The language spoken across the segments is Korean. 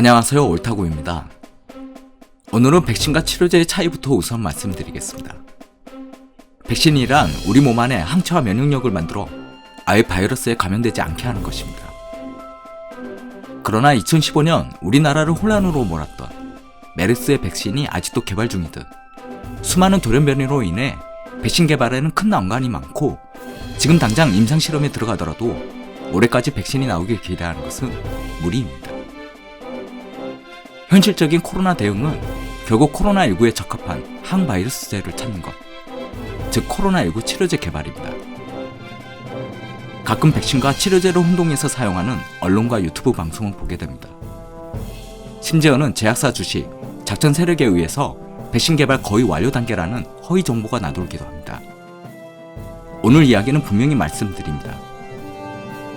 안녕하세요, 옳다고입니다. 오늘은 백신과 치료제의 차이부터 우선 말씀드리겠습니다. 백신이란 우리 몸 안에 항체와 면역력을 만들어 아예 바이러스에 감염되지 않게 하는 것입니다. 그러나 2015년 우리나라를 혼란으로 몰았던 메르스의 백신이 아직도 개발 중이듯 수많은 돌연변이로 인해 백신 개발에는 큰 난관이 많고 지금 당장 임상실험에 들어가더라도 올해까지 백신이 나오길 기대하는 것은 무리입니다. 현실적인 코로나 대응은 결국 코로나19에 적합한 항바이러스제를 찾는 것, 즉 코로나19 치료제 개발입니다. 가끔 백신과 치료제를 혼동해서 사용하는 언론과 유튜브 방송을 보게 됩니다. 심지어는 제약사 주식, 작전 세력에 의해서 백신 개발 거의 완료 단계라는 허위 정보가 나돌기도 합니다. 오늘 이야기는 분명히 말씀드립니다.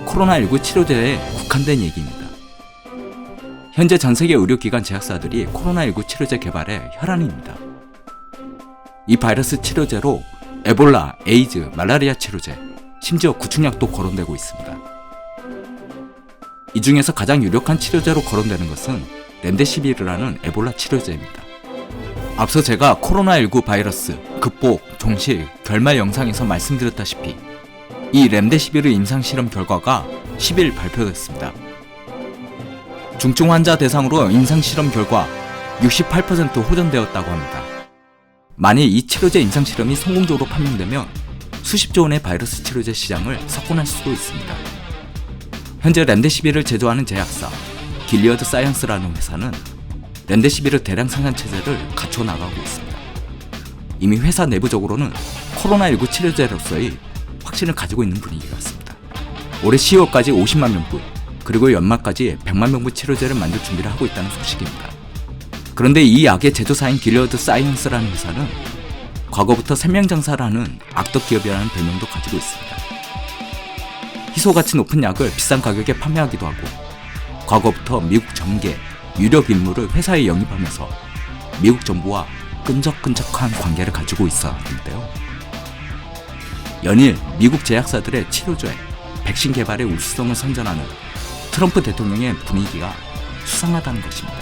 코로나19 치료제에 국한된 얘기입니다. 현재 전세계 의료기관 제약사들이 코로나19 치료제 개발에 혈안입니다. 이 바이러스 치료제로 에볼라, 에이즈, 말라리아 치료제, 심지어 구충약도 거론되고 있습니다. 이 중에서 가장 유력한 치료제로 거론되는 것은 렘데시비르라는 에볼라 치료제입니다. 앞서 제가 코로나19 바이러스, 극복, 종식, 결말 영상에서 말씀드렸다시피 이 렘데시비르 임상실험 결과가 10일 발표됐습니다. 중증 환자 대상으로 임상실험 결과 68% 호전되었다고 합니다. 만일 이 치료제 임상실험이 성공적으로 판명되면 수십조 원의 바이러스 치료제 시장을 석권할 수도 있습니다. 현재 렘데시비르를 제조하는 제약사 길리어드 사이언스라는 회사는 렘데시비르 대량 생산 체제를 갖춰 나가고 있습니다. 이미 회사 내부적으로는 코로나19 치료제로서의 확신을 가지고 있는 분위기 같습니다. 올해 10월까지 50만 명분, 그리고 연말까지 100만 명분 치료제를 만들 준비를 하고 있다는 소식입니다. 그런데 이 약의 제조사인 길리어드 사이언스라는 회사는 과거부터 생명장사를 하는 악덕 기업이라는 별명도 가지고 있습니다. 희소가치 높은 약을 비싼 가격에 판매하기도 하고 과거부터 미국 정계, 유력 인물을 회사에 영입하면서 미국 정부와 끈적끈적한 관계를 가지고 있었는데요. 연일 미국 제약사들의 치료제, 백신 개발의 우수성을 선전하는 트럼프 대통령의 분위기가 수상하다는 것입니다.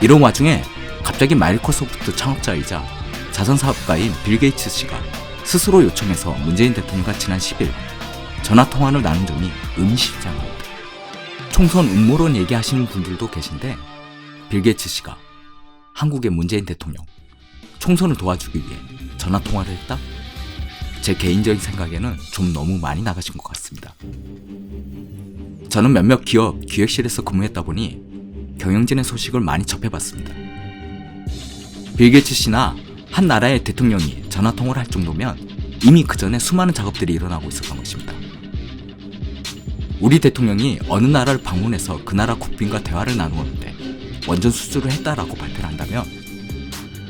이런 와중에 갑자기 마이크로소프트 창업자이자 자선사업가인 빌 게이츠 씨가 스스로 요청해서 문재인 대통령과 지난 10일 전화통화를 나눈 점이 의미심장합니다. 총선 음모론 얘기하시는 분들도 계신데 빌 게이츠 씨가 한국의 문재인 대통령 총선을 도와주기 위해 전화통화를 했다? 제 개인적인 생각에는 좀 너무 많이 나가신 것 같습니다. 저는 몇몇 기업 기획실에서 근무했다 보니 경영진의 소식을 많이 접해봤습니다. 빌 게이츠 씨나 한 나라의 대통령이 전화통화를 할 정도면 이미 그 전에 수많은 작업들이 일어나고 있었던 것입니다. 우리 대통령이 어느 나라를 방문해서 그 나라 국빈과 대화를 나누었는데 원전 수주를 했다라고 발표를 한다면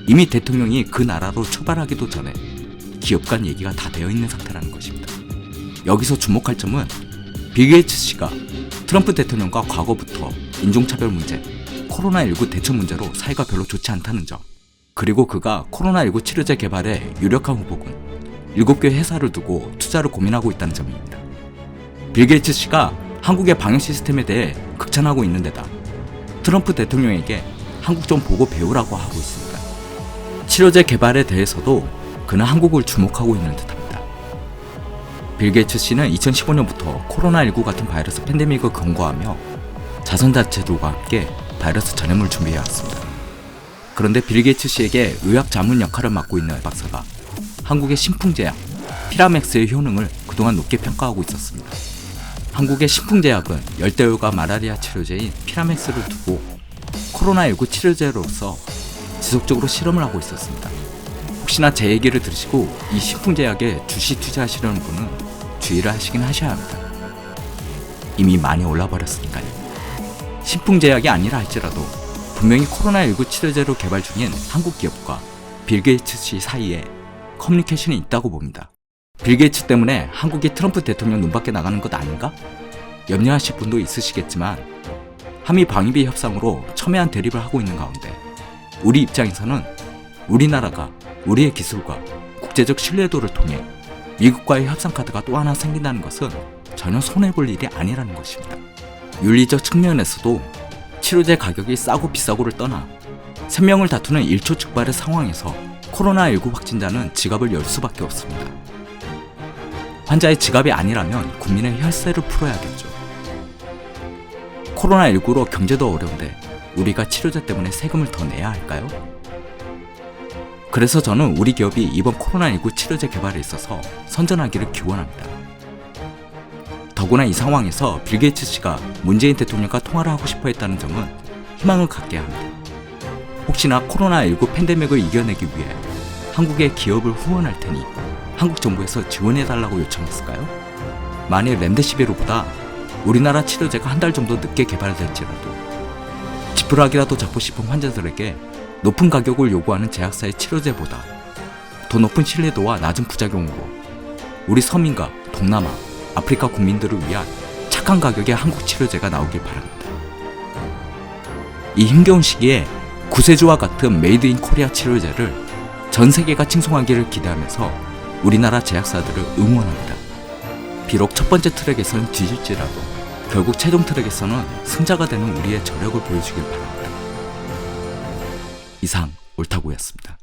이미 대통령이 그 나라로 출발하기도 전에 기업 간 얘기가 다 되어 있는 상태라는 것입니다. 여기서 주목할 점은 빌 게이츠 씨가 트럼프 대통령과 과거부터 인종차별 문제, 코로나19 대처 문제로 사이가 별로 좋지 않다는 점, 그리고 그가 코로나19 치료제 개발에 유력한 후보군 7개 회사를 두고 투자를 고민하고 있다는 점입니다. 빌 게이츠 씨가 한국의 방역 시스템에 대해 극찬하고 있는 데다 트럼프 대통령에게 한국 좀 보고 배우라고 하고 있습니다. 치료제 개발에 대해서도 그는 한국을 주목하고 있는 듯합니다. 빌 게이츠 씨는 2015년부터 코로나19 같은 바이러스 팬데믹을 경고하며 자선단체들과 함께 바이러스 전염을 준비해왔습니다. 그런데 빌 게이츠 씨에게 의학 자문 역할을 맡고 있는 박사가 한국의 신풍제약 피라맥스의 효능을 그동안 높게 평가하고 있었습니다. 한국의 신풍제약은 열대우가 말라리아 치료제인 피라맥스를 두고 코로나19 치료제로서 지속적으로 실험을 하고 있었습니다. 혹시나 제 얘기를 들으시고 이 신풍제약에 주식 투자하시려는 분은 주의를 하시긴 하셔야 합니다. 이미 많이 올라버렸으니까요. 신풍제약이 아니라 할지라도 분명히 코로나19 치료제로 개발 중인 한국 기업과 빌 게이츠 씨 사이에 커뮤니케이션이 있다고 봅니다. 빌 게이츠 때문에 한국이 트럼프 대통령 눈밖에 나가는 것 아닌가? 염려하실 분도 있으시겠지만 한미 방위비 협상으로 첨예한 대립을 하고 있는 가운데 우리 입장에서는 우리나라가 우리의 기술과 국제적 신뢰도를 통해 미국과의 협상 카드가 또 하나 생긴다는 것은 전혀 손해볼 일이 아니라는 것입니다. 윤리적 측면에서도 치료제 가격이 싸고 비싸고를 떠나 생명을 다투는 일촉즉발의 상황에서 코로나19 확진자는 지갑을 열 수밖에 없습니다. 환자의 지갑이 아니라면 국민의 혈세를 풀어야겠죠. 코로나19로 경제도 어려운데 우리가 치료제 때문에 세금을 더 내야 할까요? 그래서 저는 우리 기업이 이번 코로나19 치료제 개발에 있어서 선전하기를 기원합니다. 더구나 이 상황에서 빌 게이츠 씨가 문재인 대통령과 통화를 하고 싶어 했다는 점은 희망을 갖게 합니다. 혹시나 코로나19 팬데믹을 이겨내기 위해 한국의 기업을 후원할 테니 한국 정부에서 지원해달라고 요청했을까요? 만일 렘데시비르보다 우리나라 치료제가 한 달 정도 늦게 개발될지라도 지푸라기라도 잡고 싶은 환자들에게 높은 가격을 요구하는 제약사의 치료제보다 더 높은 신뢰도와 낮은 부작용으로 우리 서민과 동남아, 아프리카 국민들을 위한 착한 가격의 한국 치료제가 나오길 바랍니다. 이 힘겨운 시기에 구세주와 같은 메이드 인 코리아 치료제를 전 세계가 칭송하기를 기대하면서 우리나라 제약사들을 응원합니다. 비록 첫 번째 트랙에서는 뒤질지라도 결국 최종 트랙에서는 승자가 되는 우리의 저력을 보여주길 바랍니다. 이상 옳다고였습니다.